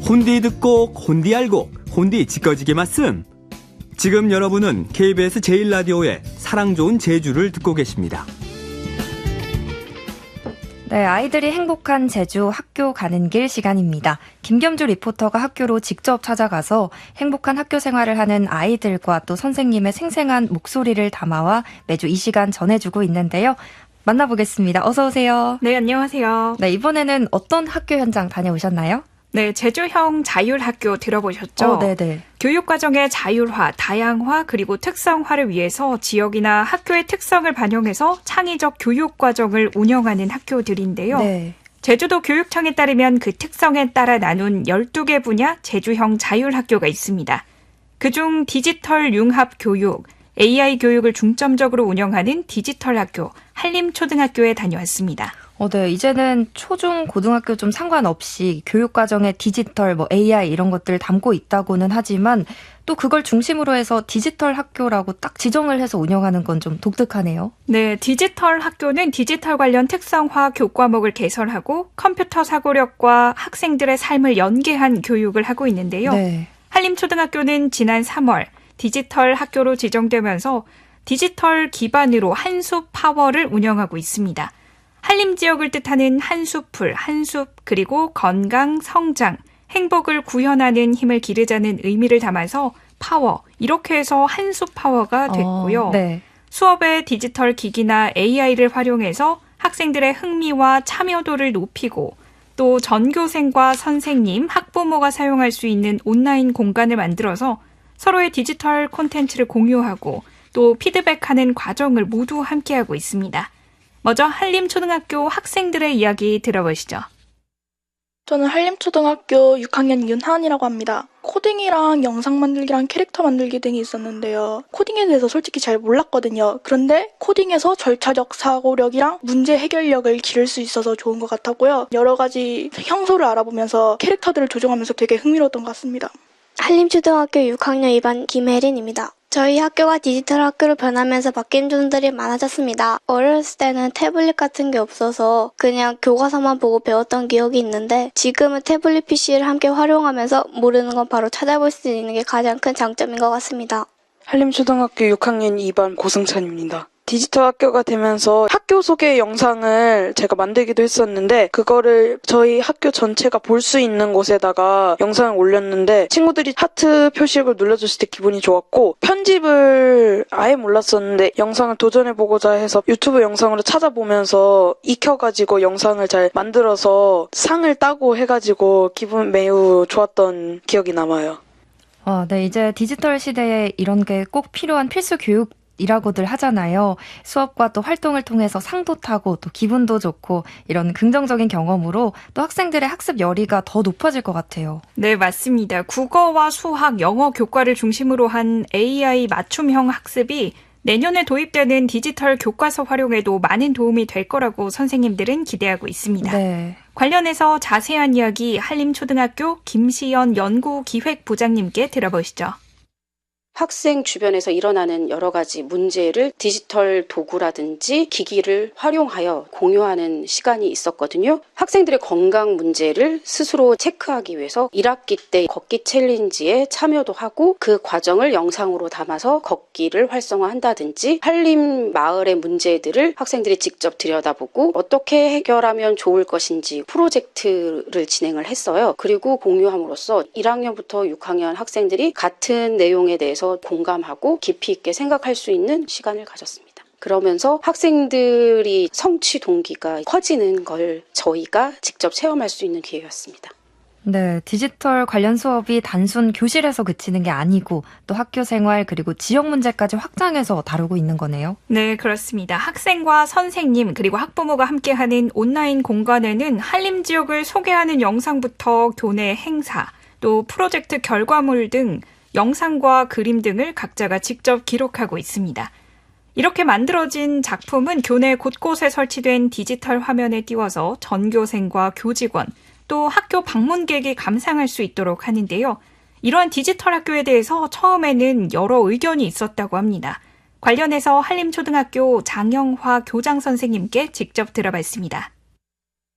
혼디 듣고 혼디 알고 혼디 찌꺼지게 말씀. 지금 여러분은 KBS 제1라디오의 사랑 좋은 제주를 듣고 계십니다. 네, 아이들이 행복한 제주 학교 가는 길 시간입니다. 김겸주 리포터가 학교로 직접 찾아가서 행복한 학교 생활을 하는 아이들과 또 선생님의 생생한 목소리를 담아와 매주 이 시간 전해주고 있는데요. 만나보겠습니다. 어서 오세요. 네, 안녕하세요. 네, 이번에는 어떤 학교 현장 다녀오셨나요? 네, 제주형 자율학교 들어보셨죠? 네네. 교육과정의 자율화, 다양화, 그리고 특성화를 위해서 지역이나 학교의 특성을 반영해서 창의적 교육과정을 운영하는 학교들인데요. 네. 제주도 교육청에 따르면 그 특성에 따라 나눈 12개 분야 제주형 자율학교가 있습니다. 그중 디지털 융합 교육, AI 교육을 중점적으로 운영하는 디지털 학교, 한림초등학교에 다녀왔습니다. 네, 이제는 초중 고등학교 좀 상관없이 교육과정에 디지털, AI 이런 것들 담고 있다고는 하지만 또 그걸 중심으로 해서 디지털 학교라고 딱 지정을 해서 운영하는 건 좀 독특하네요. 네, 디지털 학교는 디지털 관련 특성화 교과목을 개설하고 컴퓨터 사고력과 학생들의 삶을 연계한 교육을 하고 있는데요. 네. 한림초등학교는 지난 3월 디지털 학교로 지정되면서 디지털 기반으로 한숲 파워를 운영하고 있습니다. 한림 지역을 뜻하는 한숲풀, 한숲, 그리고 건강, 성장, 행복을 구현하는 힘을 기르자는 의미를 담아서 파워, 이렇게 해서 한숲 파워가 됐고요. 네. 수업에 디지털 기기나 AI를 활용해서 학생들의 흥미와 참여도를 높이고 또 전교생과 선생님, 학부모가 사용할 수 있는 온라인 공간을 만들어서 서로의 디지털 콘텐츠를 공유하고 또 피드백하는 과정을 모두 함께하고 있습니다. 먼저 한림초등학교 학생들의 이야기 들어보시죠. 저는 한림초등학교 6학년 윤하은이라고 합니다. 코딩이랑 영상 만들기랑 캐릭터 만들기 등이 있었는데요. 코딩에 대해서 솔직히 잘 몰랐거든요. 그런데 코딩에서 절차적 사고력이랑 문제 해결력을 기를 수 있어서 좋은 것 같았고요. 여러 가지 형소를 알아보면서 캐릭터들을 조정하면서 되게 흥미로웠던 것 같습니다. 한림초등학교 6학년 2반 김혜린입니다. 저희 학교가 디지털 학교로 변하면서 바뀐 점들이 많아졌습니다. 어렸을 때는 태블릿 같은 게 없어서 그냥 교과서만 보고 배웠던 기억이 있는데 지금은 태블릿 PC를 함께 활용하면서 모르는 건 바로 찾아볼 수 있는 게 가장 큰 장점인 것 같습니다. 한림초등학교 6학년 2반 고승찬입니다. 디지털 학교가 되면서 학교 소개 영상을 제가 만들기도 했었는데 그거를 저희 학교 전체가 볼 수 있는 곳에다가 영상을 올렸는데 친구들이 하트 표식을 눌러줬을 때 기분이 좋았고 편집을 아예 몰랐었는데 영상을 도전해보고자 해서 유튜브 영상으로 찾아보면서 익혀가지고 영상을 잘 만들어서 상을 따고 해가지고 기분 매우 좋았던 기억이 남아요. 네, 이제 디지털 시대에 이런 게 꼭 필요한 필수 교육이라고들 하잖아요. 수업과 또 활동을 통해서 상도 타고 또 기분도 좋고 이런 긍정적인 경험으로 또 학생들의 학습 열의가 더 높아질 것 같아요. 네, 맞습니다. 국어와 수학, 영어 교과를 중심으로 한 AI 맞춤형 학습이 내년에 도입되는 디지털 교과서 활용에도 많은 도움이 될 거라고 선생님들은 기대하고 있습니다. 네. 관련해서 자세한 이야기 한림초등학교 김시연 연구기획부장님께 들어보시죠. 학생 주변에서 일어나는 여러 가지 문제를 디지털 도구라든지 기기를 활용하여 공유하는 시간이 있었거든요. 학생들의 건강 문제를 스스로 체크하기 위해서 1학기 때 걷기 챌린지에 참여도 하고 그 과정을 영상으로 담아서 걷기를 활성화한다든지 한림 마을의 문제들을 학생들이 직접 들여다보고 어떻게 해결하면 좋을 것인지 프로젝트를 진행을 했어요. 그리고 공유함으로써 1학년부터 6학년 학생들이 같은 내용에 대해서 공감하고 깊이 있게 생각할 수 있는 시간을 가졌습니다. 그러면서 학생들이 성취 동기가 커지는 걸 저희가 직접 체험할 수 있는 기회였습니다. 네, 디지털 관련 수업이 단순 교실에서 그치는 게 아니고 또 학교 생활 그리고 지역 문제까지 확장해서 다루고 있는 거네요. 네, 그렇습니다. 학생과 선생님 그리고 학부모가 함께하는 온라인 공간에는 한림 지역을 소개하는 영상부터 교내 행사, 또 프로젝트 결과물 등 영상과 그림 등을 각자가 직접 기록하고 있습니다. 이렇게 만들어진 작품은 교내 곳곳에 설치된 디지털 화면에 띄워서 전교생과 교직원, 또 학교 방문객이 감상할 수 있도록 하는데요. 이러한 디지털 학교에 대해서 처음에는 여러 의견이 있었다고 합니다. 관련해서 한림초등학교 장영화 교장 선생님께 직접 들어봤습니다.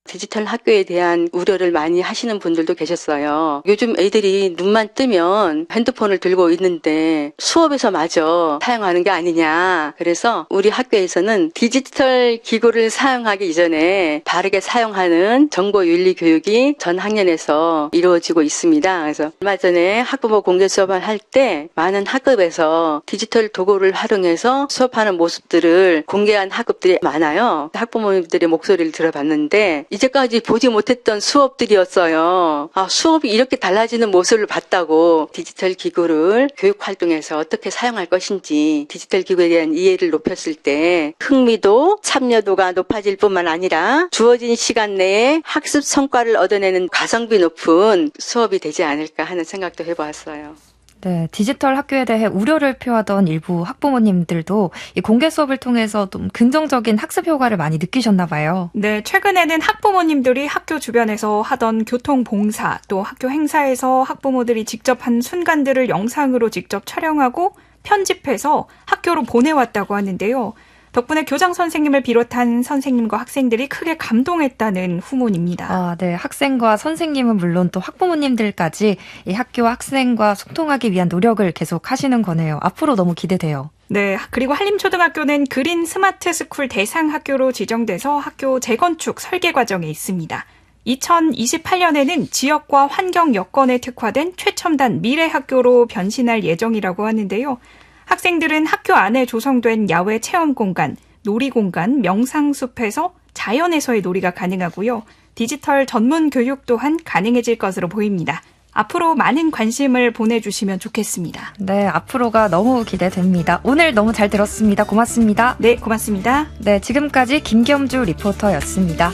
디지털 학교에 대한 우려를 많이 하시는 분들도 계셨어요. 요즘 애들이 눈만 뜨면 핸드폰을 들고 있는데 수업에서마저 사용하는 게 아니냐. 그래서 우리 학교에서는 디지털 기구를 사용하기 이전에 바르게 사용하는 정보윤리 교육이 전 학년에서 이루어지고 있습니다. 그래서 얼마 전에 학부모 공개 수업을 할 때 많은 학급에서 디지털 도구를 활용해서 수업하는 모습들을 공개한 학급들이 많아요. 학부모님들의 목소리를 들어봤는데 이제까지 보지 못했던 수업들이었어요. 수업이 이렇게 달라지는 모습을 봤다고 디지털 기구를 교육 활동에서 어떻게 사용할 것인지 디지털 기구에 대한 이해를 높였을 때 흥미도 참여도가 높아질 뿐만 아니라 주어진 시간 내에 학습 성과를 얻어내는 가성비 높은 수업이 되지 않을까 하는 생각도 해보았어요. 네, 디지털 학교에 대해 우려를 표하던 일부 학부모님들도 이 공개 수업을 통해서 좀 긍정적인 학습 효과를 많이 느끼셨나 봐요. 네, 최근에는 학부모님들이 학교 주변에서 하던 교통봉사, 또 학교 행사에서 학부모들이 직접 한 순간들을 영상으로 직접 촬영하고 편집해서 학교로 보내왔다고 하는데요. 덕분에 교장 선생님을 비롯한 선생님과 학생들이 크게 감동했다는 후문입니다. 네. 학생과 선생님은 물론 또 학부모님들까지 이 학교와 학생과 소통하기 위한 노력을 계속 하시는 거네요. 앞으로 너무 기대돼요. 네, 그리고 한림초등학교는 그린 스마트 스쿨 대상 학교로 지정돼서 학교 재건축 설계 과정에 있습니다. 2028년에는 지역과 환경 여건에 특화된 최첨단 미래 학교로 변신할 예정이라고 하는데요. 학생들은 학교 안에 조성된 야외 체험 공간, 놀이 공간, 명상숲에서 자연에서의 놀이가 가능하고요. 디지털 전문 교육 또한 가능해질 것으로 보입니다. 앞으로 많은 관심을 보내주시면 좋겠습니다. 네, 앞으로가 너무 기대됩니다. 오늘 너무 잘 들었습니다. 고맙습니다. 네, 고맙습니다. 네, 지금까지 김겸주 리포터였습니다.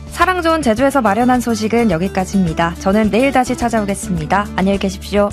사랑 좋은 제주에서 마련한 소식은 여기까지입니다. 저는 내일 다시 찾아오겠습니다. 안녕히 계십시오.